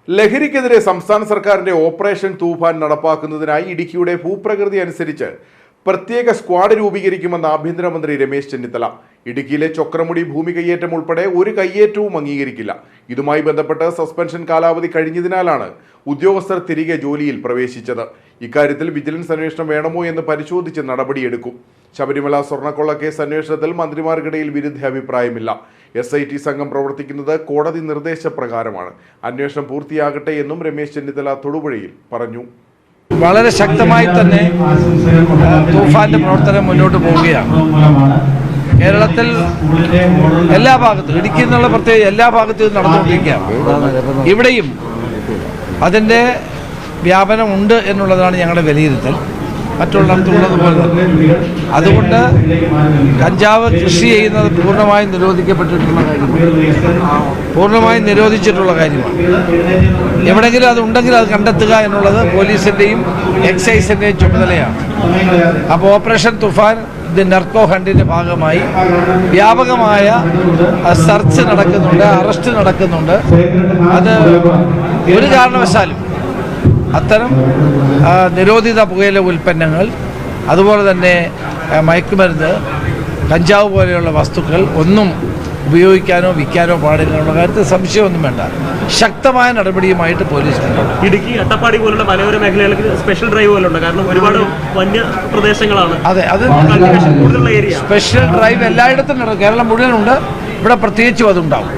ലഹരിക്കെതിരെ സംസ്ഥാന സർക്കാരിന്റെ ഓപ്പറേഷൻ തൂഫാൻ നടപ്പാക്കുന്നതിനായി ഇടുക്കിയുടെ ഭൂപ്രകൃതി അനുസരിച്ച് പ്രത്യേക സ്ക്വാഡ് രൂപീകരിക്കുമെന്ന് ആഭ്യന്തരമന്ത്രി രമേശ് ചെന്നിത്തല. ഇടുക്കിയിലെ ചൊക്രമുടി ഭൂമി കയ്യേറ്റം ഉൾപ്പെടെ ഒരു കയ്യേറ്റവും അംഗീകരിക്കില്ല. ഇതുമായി ബന്ധപ്പെട്ട് സസ്പെൻഷൻ കാലാവധി കഴിഞ്ഞതിനാലാണ് ഉദ്യോഗസ്ഥർ തിരികെ ജോലിയിൽ പ്രവേശിച്ചത്. ഇക്കാര്യത്തിൽ വിജിലൻസ് അന്വേഷണം വേണമോ എന്ന് പരിശോധിച്ച് നടപടിയെടുക്കും. ശബരിമല സ്വർണ്ണക്കൊള്ള കേസ് അന്വേഷണത്തിൽ മന്ത്രിമാർക്കിടയിൽ വിരുദ്ധാഭിപ്രായമില്ല. SIT സംഘം പ്രവർത്തിക്കുന്നത് കോടതി നിർദ്ദേശപ്രകാരമാണ്. അന്വേഷണം പൂർത്തിയാകട്ടെ എന്നും രമേശ് ചെന്നിത്തല തൊടുപുഴയിൽ പറഞ്ഞു. വളരെ ശക്തമായി തന്നെ തൂഫാന്റെ പ്രവർത്തനം മുന്നോട്ട് പോവുകയാണ്. കേരളത്തിൽ എല്ലാ ഭാഗത്തും, ഇടുക്കി എന്നുള്ള പ്രത്യേക എല്ലാ ഭാഗത്തും നടന്നുകൊണ്ടിരിക്കുകയാണ്. ഇവിടെയും അതിൻ്റെ വ്യാപനം ഉണ്ട് എന്നുള്ളതാണ് ഞങ്ങളുടെ വിലയിരുത്തൽ. മറ്റുള്ളിടത്തുള്ളതുപോലെ തന്നെ. അതുകൊണ്ട് കഞ്ചാവ് കൃഷി ചെയ്യുന്നത് പൂർണ്ണമായും നിരോധിക്കപ്പെട്ടിട്ടുള്ള കാര്യമാണ്. പൂർണ്ണമായും നിരോധിച്ചിട്ടുള്ള കാര്യമാണ്. എവിടെയെങ്കിലും അതുണ്ടെങ്കിൽ അത് കണ്ടെത്തുക എന്നുള്ളത് പോലീസിൻ്റെയും എക്സൈസിൻ്റെയും ചുമതലയാണ്. അപ്പോൾ ഓപ്പറേഷൻ തുഫാൻ ദി നർക്കോ ഹണ്ടിൻ്റെ ഭാഗമായി വ്യാപകമായ സെർച്ച് നടക്കുന്നുണ്ട്, അറസ്റ്റ് നടക്കുന്നുണ്ട്. അത് ഒരു കാരണവശാലും അത്തരം നിരോധിത പുകയില ഉൽപ്പന്നങ്ങൾ, അതുപോലെ തന്നെ മയക്കുമരുന്ന്, കഞ്ചാവ് പോലെയുള്ള വസ്തുക്കൾ ഒന്നും ഉപയോഗിക്കാനോ വിൽക്കാനോ പാടില്ല എന്നുള്ള കാര്യത്തിൽ സംശയമൊന്നും വേണ്ട. ശക്തമായ നടപടിയുമായിട്ട് പോലീസ് മുന്നോട്ട്. ഇടുക്കി അട്ടപ്പാടി പോലുള്ള മലയോര മേഖലകളിൽ സ്പെഷ്യൽ ഡ്രൈവ് പോലുണ്ട്. കാരണം ഒരുപാട് വന്യ പ്രദേശങ്ങളാണ്. അതെ, അത് സ്പെഷ്യൽ ഡ്രൈവ് എല്ലായിടത്തും നടക്കും. കേരളം മുഴുവനുണ്ട്. ഇവിടെ പ്രത്യേകിച്ചും അതുണ്ടാവും.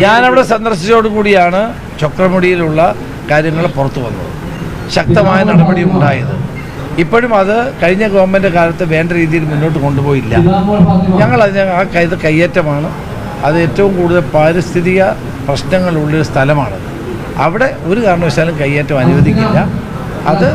ഞാനവിടെ സന്ദർശിച്ചതോടുകൂടിയാണ് ചൊക്രമുടിയിലുള്ള കാര്യങ്ങൾ പുറത്തു വന്നത്. ശക്തമായ നടപടി ഉണ്ടായത്. ഇപ്പോഴും അത് കഴിഞ്ഞ ഗവൺമെൻറ് കാലത്ത് വേണ്ട രീതിയിൽ മുന്നോട്ട് കൊണ്ടുപോയില്ല. ഞങ്ങളതിന് ഇത് കയ്യേറ്റമാണ്. അത് ഏറ്റവും കൂടുതൽ പാരിസ്ഥിതിക പ്രശ്നങ്ങളുള്ളൊരു സ്ഥലമാണത്. അവിടെ ഒരു കാരണവശാലും കയ്യേറ്റം അനുവദിക്കില്ല. അത്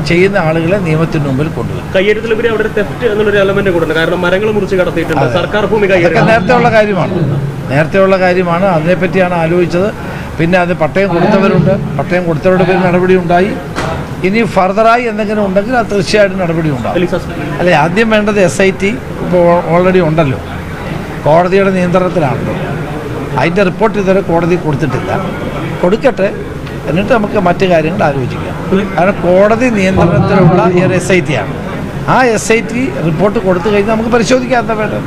ചെയ്യുന്ന ആളുകളെ നിയമത്തിന് മുമ്പിൽ കൊണ്ടുവരും. കയ്യേറ്റത്തിലുപരി അവിടെ തെഫ്റ്റ് എന്നുള്ളൊരു എലമെന്റ് കൂടെ, കാരണം മരങ്ങൾ മുറിച്ച് കടത്തിയിട്ടുണ്ട്. സർക്കാർ ഭൂമി കയ്യേറ്റം നേരത്തെയുള്ള കാര്യമാണ്. അതിനെപ്പറ്റിയാണ് ആലോചിച്ചത്. പിന്നെ അത് പട്ടയം കൊടുത്തവരുണ്ട്. പട്ടയം കൊടുത്തവരുടെ പേര് നടപടി ഉണ്ടായി. ഇനി ഫർദറായി എന്തെങ്കിലും ഉണ്ടെങ്കിൽ അത് തീർച്ചയായിട്ടും നടപടി ഉണ്ടാകും. അല്ലെ, ആദ്യം വേണ്ടത് SIT ഇപ്പോൾ ഓൾറെഡി ഉണ്ടല്ലോ, കോടതിയുടെ നിയന്ത്രണത്തിലാണല്ലോ. അതിൻ്റെ റിപ്പോർട്ട് ഇതുവരെ കോടതി കൊടുത്തിട്ടില്ല. കൊടുക്കട്ടെ, എന്നിട്ട് നമുക്ക് മറ്റു കാര്യങ്ങൾ ആലോചിക്കാം. കാരണം കോടതി നിയന്ത്രണത്തിലുള്ള ഒരു SIT ആണ്. ആ SIT റിപ്പോർട്ട് കൊടുത്തു കഴിഞ്ഞാൽ നമുക്ക് പരിശോധിക്കാൻ എന്താ വേണ്ടത്.